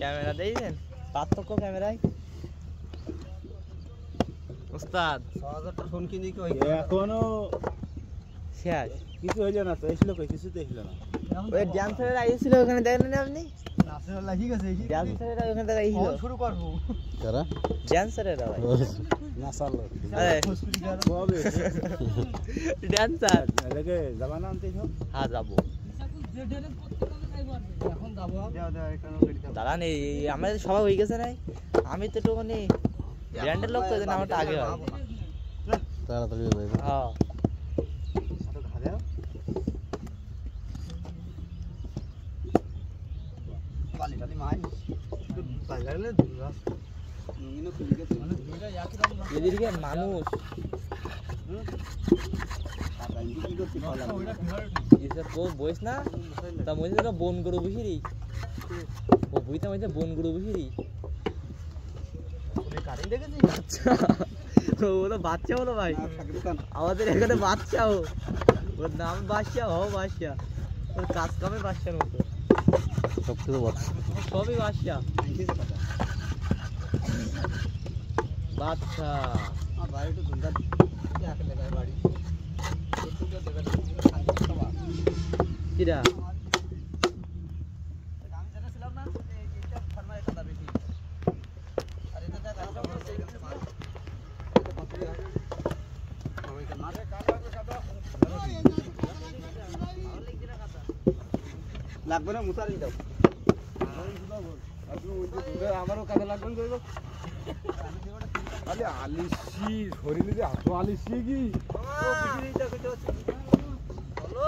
camera দেখছেন পার্থক্য ক্যামেরায় ওস্তাদ ৬০০০ টা ফোন কিনি কি এখনো শেষ কিছু হয়ে যায় না তো এসেছিল কই কিছু তো এসেছিল না ওই ড্যান্সারের আইছিল ওখানে দেখেন না আপনি নাচের লাগি গেছে ড্যান্সারের ওখানে দেখা আইছিল শুরু করব কারা ড্যান্সারের ভাই নাসাল আরে কবে ড্যান্সার লাগে জামানা আনতে সব হ্যাঁ যাবো এখন যাব দাও দাও এখানে গাড়ি দাও দাঁড়ান এই আমাদের সবাই হয়ে গেছে না আমি তো একটুখানি ব্র্যান্ডের লোক তো এই জন্য আমারটা আগে হয় তাড়াতাড়ি ভাই হ্যাঁ তো ঘা দাও বালি টালি মাই বাজারে দুরা নুইনো খুলি গেছে মানে দুইটা একই রকম এদিকে মানুষ কি করতে পারলাম এসে তো বইস না তা মধ্যে তো বন গরু বসিরি ও বুইতে মধ্যে বন গরু বসিরি ওরে কারেন্ট দেখেছিস আচ্ছা ও তো বাচ্চা হলো ভাই আমাদের এখানে বাচ্চা ও ওর নাম বাদশা ও বাদশা ওর কাজ কামে বাদশার মতো সব কিছু বাচ্চা সবই বাদশা বাচ্চা আর ভাই একটু ধুন্দা এক লাগায় বাড়ি কিরা আমি জানা ছিলাম না এইটা ফার্মার একটা বেশি আর এটা যা দাম সেই কাছে মার এটা কত টাকা ওইটা মার লাগবে না মুসারি দাও আমারও কাজে লাগবে না করব আরে আলিশি শরীরে যে এত আলিশি কি ও বিক্রি দাও কত আছে হ্যালো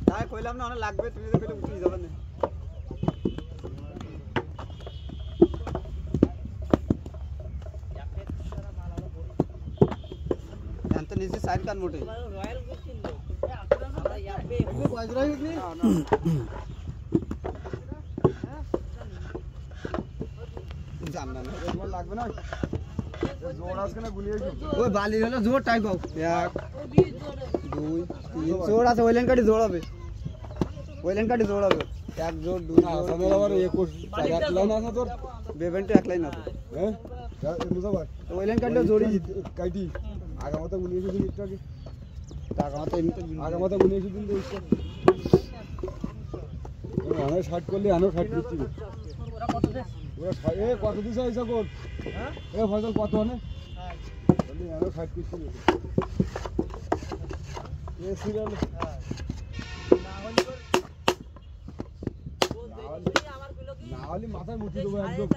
তাই কইলাম না অনেক লাগবে তুমি তো কইলে উঠে যাবে না এত নিচে সাইড কান মোটে রয়্যাল বুকিং লো আমরা ইয়াবে বাজরা হইনি জান না এবার লাগবে না জোর আজকে না গুলিয়ে ওই বালি হলো জোর টাইপ পাও 1 2 3 জোর আছে ওইলেন কাটি জোর হবে ওইলেন কাটি জোর হবে 1 জোর 2 জোর সামনে আবার 21 এক লাইন আছে তোর বেভেন্টে এক লাইন আছে হ্যাঁ মুসাফার ওইলেন কাটলে জোড়ি কাইটি আগামাতা গুলিয়ে দিন একটু আগে টাকা মত এমনিতে আগামাতা গুলিয়ে দিন তো একটু আনো 60 করলে আনো 60 দিচ্ছি ওরা কত দে ওরা এ কত দিছে আইসা কোন হ্যাঁ এ ফসল কত আনে বলি আনো 60 দিচ্ছি এ সিরিয়াল না হলে মাথায় মুঠি দেবো একদম